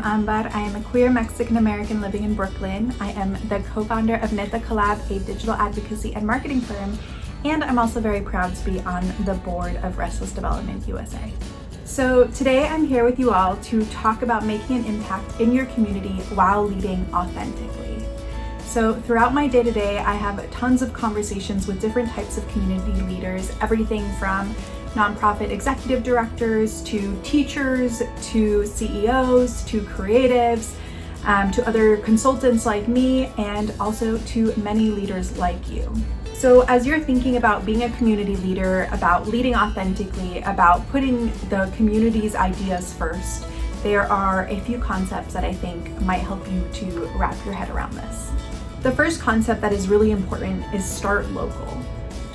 Ambar. I am a queer Mexican-American living in Brooklyn. I am the co-founder of NetaCollab, a digital advocacy and marketing firm, and I'm also very proud to be on the board of Restless Development USA. So today I'm here with you all to talk about making an impact in your community while leading authentically. So throughout my day-to-day, I have tons of conversations with different types of community leaders, everything from nonprofit executive directors, to teachers, to CEOs, to creatives, to other consultants like me, and also to many leaders like you. So as you're thinking about being a community leader, about leading authentically, about putting the community's ideas first, there are a few concepts that I think might help you to wrap your head around this. The first concept that is really important is start local.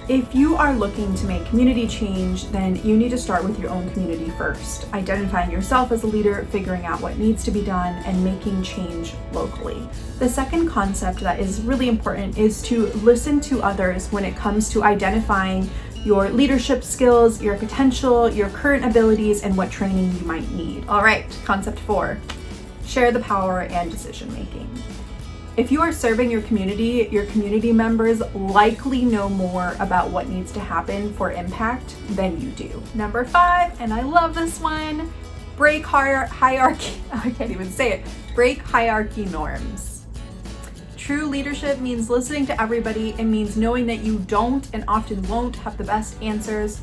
If you are looking to make community change, then you need to start with your own community first, identifying yourself as a leader, figuring out what needs to be done, and making change locally. The second concept that is really important is to listen to others when it comes to identifying your leadership skills, your potential, your current abilities, and what training you might need. All right, concept 4, share the power and decision making. If you are serving your community members likely know more about what needs to happen for impact than you do. Number 5, and I love this one, break hierarchy, I can't even say it, break hierarchy norms. True leadership means listening to everybody. It means knowing that you don't and often won't have the best answers.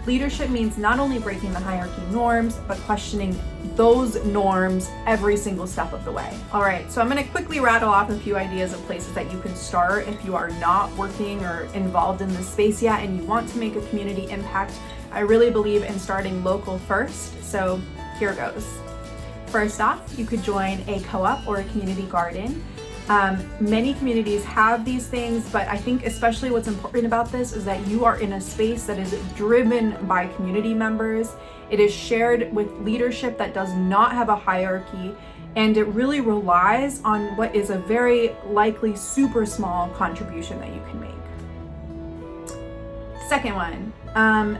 Leadership means not only breaking the hierarchy norms, but questioning those norms every single step of the way. All right, so I'm gonna quickly rattle off a few ideas of places that you can start if you are not working or involved in this space yet and you want to make a community impact. I really believe in starting local first, so here goes. First off, you could join a co-op or a community garden. Many communities have these things, but I think especially what's important about this is that you are in a space that is driven by community members. It is shared with leadership that does not have a hierarchy, and it really relies on what is a very likely super small contribution that you can make. Second one,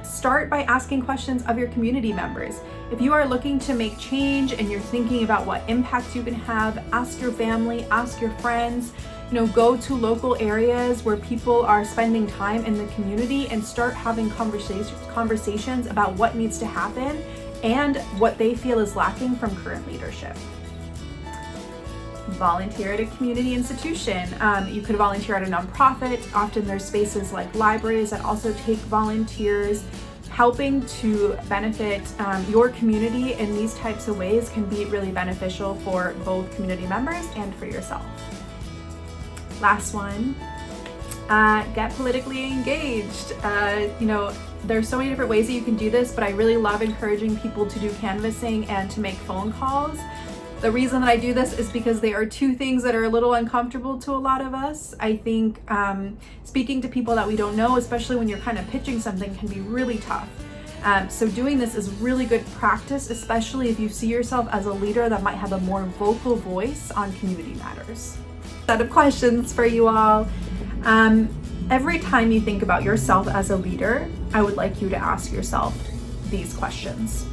start by asking questions of your community members. If you are looking to make change and you're thinking about what impacts you can have, ask your family, ask your friends, go to local areas where people are spending time in the community and start having conversations about what needs to happen and what they feel is lacking from current leadership. Volunteer at a community institution. You could volunteer at a nonprofit. Often there's spaces like libraries that also take volunteers. Helping to benefit your community in these types of ways can be really beneficial for both community members and for yourself. Last one, get politically engaged. There's so many different ways that you can do this, but I really love encouraging people to do canvassing and to make phone calls. The reason that I do this is because they are two things that are a little uncomfortable to a lot of us. I think speaking to people that we don't know, especially when you're kind of pitching something, can be really tough. So doing this is really good practice, especially if you see yourself as a leader that might have a more vocal voice on community matters. Set of questions for you all. Every time you think about yourself as a leader, I would like you to ask yourself these questions.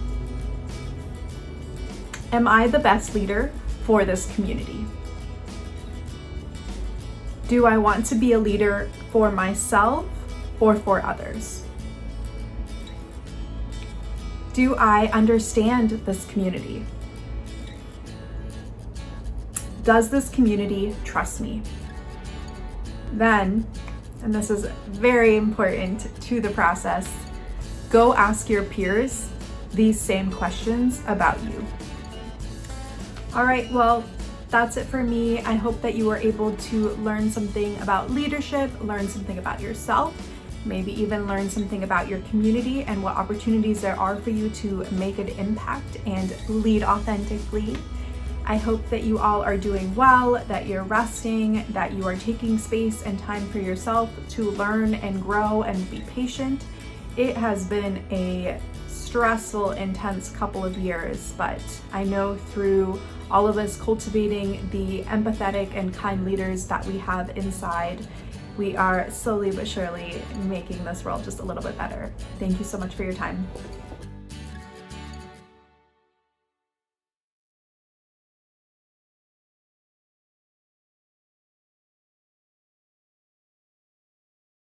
Am I the best leader for this community? Do I want to be a leader for myself or for others? Do I understand this community? Does this community trust me? Then, and this is very important to the process, go ask your peers these same questions about you. All right, well, that's it for me. I hope that you were able to learn something about leadership, learn something about yourself, maybe even learn something about your community and what opportunities there are for you to make an impact and lead authentically. I hope that you all are doing well, that you're resting, that you are taking space and time for yourself to learn and grow and be patient. It has been a stressful, intense couple of years, but I know through all of us cultivating the empathetic and kind leaders that we have inside, we are slowly but surely making this world just a little bit better. Thank you so much for your time.